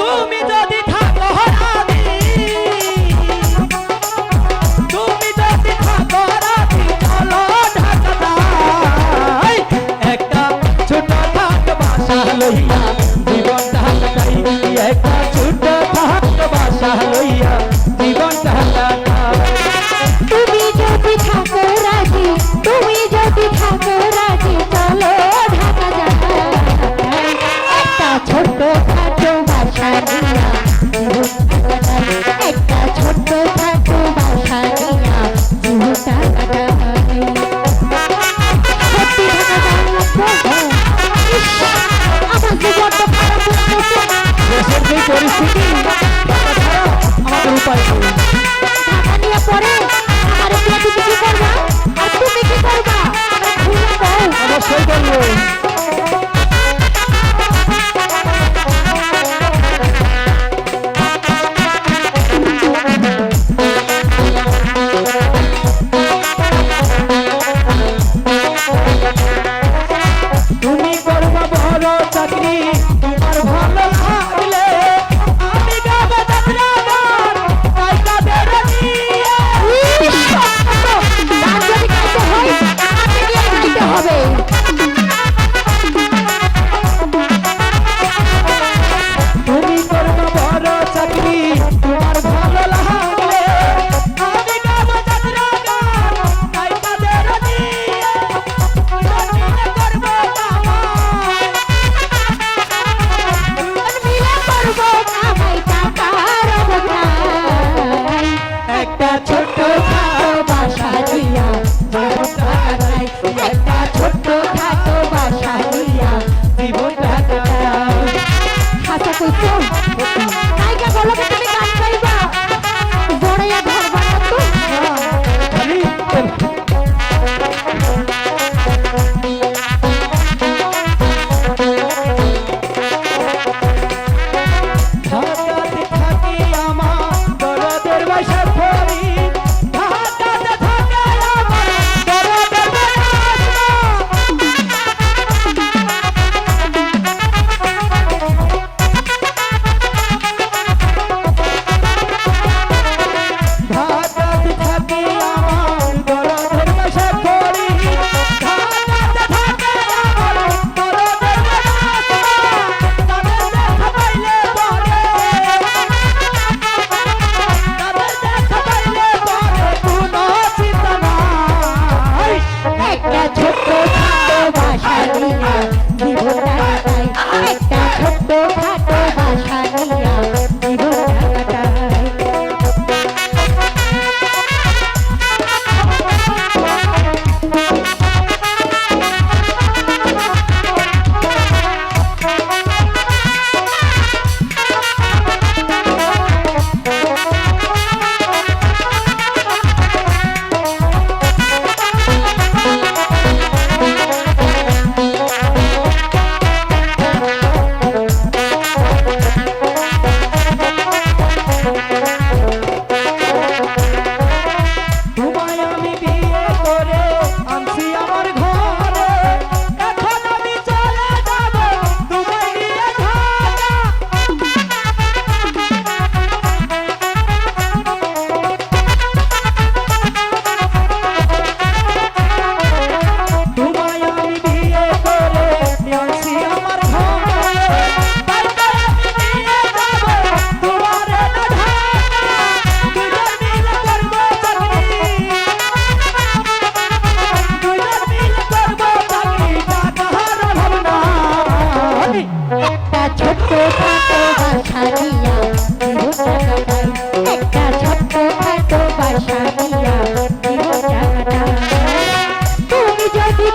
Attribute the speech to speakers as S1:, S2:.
S1: তুমি যদি থাকো রাজি, তুমি যদি থাকো রাজি, চলো ঢাকা যাই। একটা ছোট থাক বাসা লইয়া জীবনটা কাটাই, একটা ছোট থাক বাসা লইয়া জীবনটা কাটাই।
S2: তুমি যদি থাকো রাজি, তুমি যদি থাকো রাজি, চলো ঢাকা যাই। একটা ছোট্ট খাটো বাসা নিয়া জীবনটা কাটাই, একটা ছোট্ট খাটো বাসা নিয়া জীবনটা কাটাই। সত্যি ঢাকা যাই আমার জীবনটা খারাপ লাগতেছে।
S1: দেশের যে পরিস্থিতি ঢাকা ছাড়া আমাদের উপায় নেই।
S2: ঢাকা নিয়ে পরে আমার তুমি কি করবা আর তুমি কি করবা আমার খুলে দাও।
S1: অবশ্যই করবো। তুমি করবা বড় চাকরি, তোমার ভালো লাগলে আমি গাবো যাত্রা গান, তাই কাদের নিয়ে।
S2: গান যদি গাইতে হয় আমাকে নিয়ে গাইতে হবে।
S1: তুমি করবা বড় চাকরি, তোমার ভালো লাগলে আমি গাবো যাত্রা গান, তাই কাদের নিয়ে। মিলে করবো কামাই,
S2: মিলে করবো কামাই, টাকার অভাব নাই।
S1: একটা ছোট্ট
S2: খাটো বাসা দিয়া জীবনটা কাটাই, একটা ছোট্ট খাটো বাসা দিয়া
S1: জীবনটা কাটাই।
S2: হাসা কইছো নাইকা বলো কি তুমি গান গাইবা জড়াইয়া ঘর বানাতো।
S1: খালি ঢাকাতে থাকি আমার দরদের বাসা ধরি, ঢাকাতে থাকে আমার দরদের বাসা। ঢাকাতে থাকি আমার দরদের বাসা ধরি, ঢাকাতে থাকে আমার দরদের বাসা। তাদের দেখা পাইলে পরে, তাদের দেখা পাইলে পরে কোনো চিন্তা নাই।
S2: একটা ছোট্ট খাটো বাসা দিয়া জীবনটা কাটাই, একটা ছোট্ট খাটো বাসা দিয়া জীবনটা কাটাই।
S1: তোমায় আমি বিয়ে করে আনছি আমার ঘরে, এখন আমি চলে যাব তোমায় নিয়ে ঢাকা। তোমায় আমি বিয়ে করে আনছি আমার ঘরে, তারপর আমি নিয়ে যাব তোমারে না ঢাকা। দুজন মিলে করবো চাকরি, দুজন মিলে করবো চাকরি, টাকার অভাব নাই।
S2: একটা ছোট্ট খাটো বাসা দিয়া জীবনটা কাটাই, একটা ছোট্ট খাটো বাসা দিয়া জীবনটা কাটাই। তুমি যদি